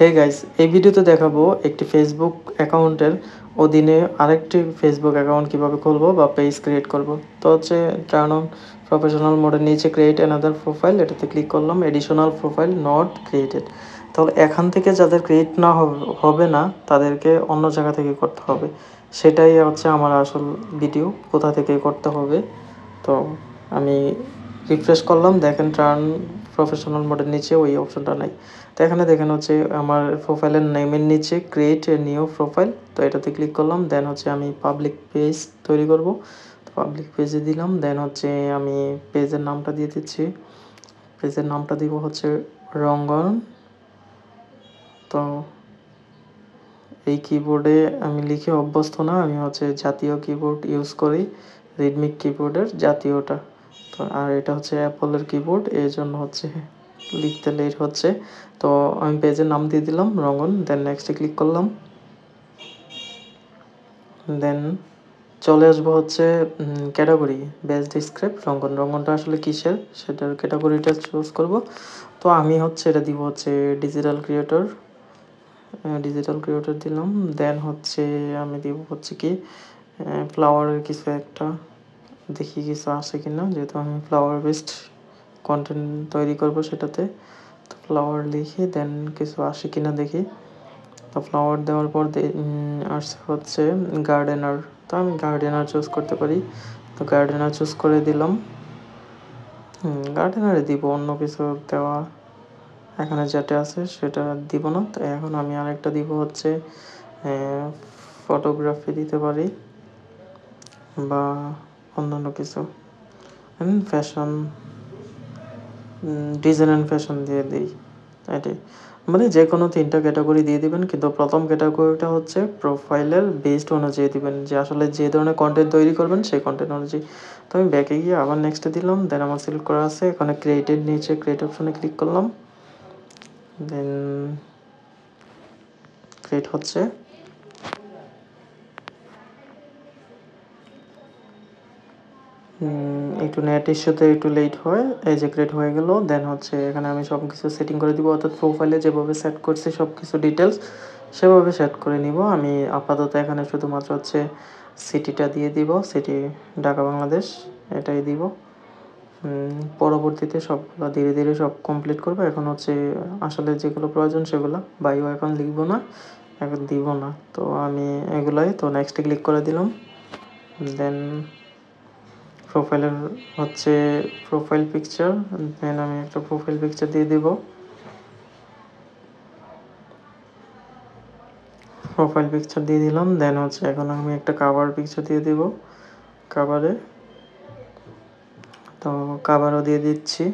Hey guys, এই ভিডিওতে দেখাবো একটি ফেসবুক অ্যাকাউন্টের অধীনে আরেকটি ফেসবুক অ্যাকাউন্ট কিভাবে খুলবো বা পেজ ক্রিয়েট করব। তো হচ্ছে টার্ন অন প্রফেশনাল মোডের নিচে ক্রিয়েট অ্যানাদার প্রোফাইল, এটাতে ক্লিক করলাম। এডিশনাল প্রোফাইল নট ক্রিয়েটেড, তাহলে এখান থেকে যাদের ক্রিয়েট না হবে না তাদেরকে অন্য জায়গা থেকে করতে হবে। সেটাই হচ্ছে আমার আসল ভিডিও, কোথা থেকে করতে হবে। তো আমি রিফ্রেশ করলাম, দেখেন টার্ন প্রফেশনাল মোডের নিচে ওই অপশনটা নাই। তো এখানে দেখেন হচ্ছে আমার প্রোফাইলের নেমের নিচে ক্রিয়েট এ নিউ প্রোফাইল, তো এটাতে ক্লিক করলাম। দেন হচ্ছে আমি পাবলিক পেজ তৈরি করব, তো পাবলিক পেজে দিলাম। দেন হচ্ছে আমি পেজের নামটা দিয়ে দিচ্ছি। পেজের নামটা দিব হচ্ছে রঙ্গন। তো এই কিবোর্ডে আমি লিখে অভ্যস্ত না, আমি হচ্ছে জাতীয় কিবোর্ড ইউজ করি, রিডমিক কিবোর্ডের জাতীয়টা। তো আর এটা হচ্ছে অ্যাপলের কিবোর্ড, এই জন্য হচ্ছে লিখতে লেট হচ্ছে। তো আমি পেজের নাম দিয়ে দিলাম রঙ্গন। দেন নেক্সটে ক্লিক করলাম। দেন চলে আসবো হচ্ছে ক্যাটাগরি বেস্ট স্ক্রিপ্ট রঙ্গন। রঙ্গনটা আসলে কিসের সেটার ক্যাটাগরিটা চুজ করব। তো আমি হচ্ছে এটা দিব হচ্ছে ডিজিটাল ক্রিয়েটর। ডিজিটাল ক্রিয়েটর দিলাম। দেন হচ্ছে আমি দিব হচ্ছে কি ফ্লাওয়ারের কিছু একটা, দেখি কিছু আসে কিনা, যেহেতু আমি ফ্লাওয়ার বেসড কন্টেন্ট তৈরি করব সেটাতে। তো ফ্লাওয়ার লিখি, দেন কিছু আসে কিনা দেখি। তো ফ্লাওয়ার দেওয়ার পর আসছে হচ্ছে গার্ডেনার। তো আমি গার্ডেনার চুজ করতে পারি, তো গার্ডেনার চুজ করে দিলাম। গার্ডেনারে দিব, অন্য কিছু দেওয়া এখানে যেটা আছে সেটা দিব না। তো এখন আমি আরেকটা দিব হচ্ছে ফটোগ্রাফি দিতে পারি বা অন্যান্য কিছু, ফ্যাশন, ডিজাইন অ্যান্ড ফ্যাশন দিয়ে দিই। এটাই, মানে যে কোনো তিনটা ক্যাটাগরি দিয়ে দিবেন, কিন্তু প্রথম ক্যাটাগরিটা হচ্ছে প্রোফাইলের বেসড অনুযায়ী দিবেন, যে আসলে যে ধরনের কন্টেন্ট তৈরি করবেন সেই কন্টেন্ট অনুযায়ী। তো আমি ব্যাকে গিয়ে আবার নেক্সটে দিলাম। দেন আমার সিলেক্ট করা আছে, এখানে ক্রিয়েটেড নিচে ক্রিয়েট অপশনে ক্লিক করলাম। দেন ক্রিয়েট হচ্ছে। একটু নেট ইস্যুতে একটু লেট হয়, এই যে ক্রিয়েট হয়ে গেল। দেন হচ্ছে এখানে আমি সব কিছু সেটিং করে দিব, অর্থাৎ প্রোফাইলে যেভাবে সেট করছি সব কিছু ডিটেলস সেভাবে সেট করে নিব। আমি আপাতত এখানে শুধুমাত্র হচ্ছে সিটিটা দিয়ে দিব, সিটি ঢাকা বাংলাদেশ এটাই দিব। পরবর্তীতে সবগুলো ধীরে ধীরে সব কমপ্লিট করবো। এখন হচ্ছে আসলে যেগুলো প্রয়োজন সেগুলো, বায়ো এখন লিখবো না, এখন দিব না। তো আমি এগুলাই, তো নেক্সটে ক্লিক করে দিলাম। দেন প্রোফাইলের হচ্ছে প্রোফাইল পিকচার, দেন আমি একটা প্রোফাইল পিকচার দিয়ে দিব। প্রোফাইল পিকচার দিয়ে দিলাম। দেন হচ্ছে এখন আমি একটা কাভার পিকচার দিয়ে দিব কাভারে, তো কাভারও দিয়ে দিচ্ছি।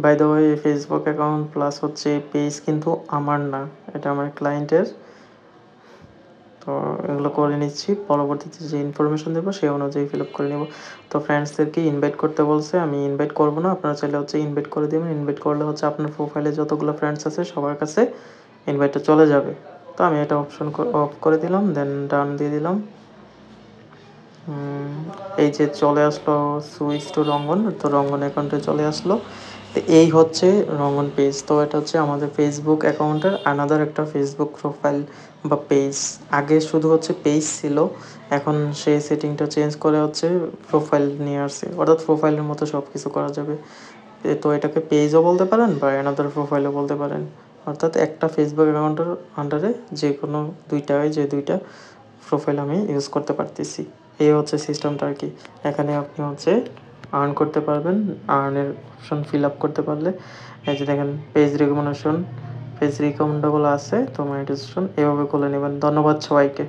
By the way Facebook account plus হচ্ছে পেজ কিন্তু আমার না, এটা আমার ক্লায়েন্টের। তো এগুলো করে নিচ্ছি, পরবর্তীতে যে ইনফরমেশন দেবো সেই অনুযায়ী ফিল আপ করে নেব। তো ফ্রেন্ডসদেরকে ইনভাইট করতে বলছে, আমি ইনভাইট করবো না, আপনারা চাইলে হচ্ছে ইনভাইট করে দেবেন। ইনভাইট করলে হচ্ছে আপনার প্রোফাইলে যতগুলো ফ্রেন্ডস আছে সবার কাছে ইনভাইটটা চলে যাবে। তো আমি এটা অপশন অফ করে দিলাম, দেন ডান দিয়ে দিলাম। এই যে চলে আসলো সুইচ টু রঙ্গন, তো রঙ্গন অ্যাকাউন্টে চলে আসলো। তো এই হচ্ছে রঙ্গন পেজ। তো এটা হচ্ছে আমাদের ফেসবুক অ্যাকাউন্টের আনাদার একটা ফেসবুক প্রোফাইল বা পেজ। আগে শুধু হচ্ছে পেজ ছিল, এখন সেই সেটিংটা চেঞ্জ করে হচ্ছে প্রোফাইল নিয়ে আসছে, অর্থাৎ প্রোফাইলের মতো সব কিছু করা যাবে। তো এটাকে পেজও বলতে পারেন বা অ্যানাদার প্রোফাইলও বলতে পারেন, অর্থাৎ একটা ফেসবুক অ্যাকাউন্টের আন্ডারে যে কোনো দুইটা প্রোফাইল আমি ইউজ করতে পারতেছি। এই হচ্ছে সিস্টেমটা আর কি। এখানে আপনি হচ্ছে আর্ন করতে পারবেন, আর্নের অপশন ফিল আপ করতে পারলে এই যে দেখেন পেজ রিকমেন্ডেবল আছে, তো মনিটাইজেশন এভাবে খুলে নেবেন। ধন্যবাদ সবাইকে।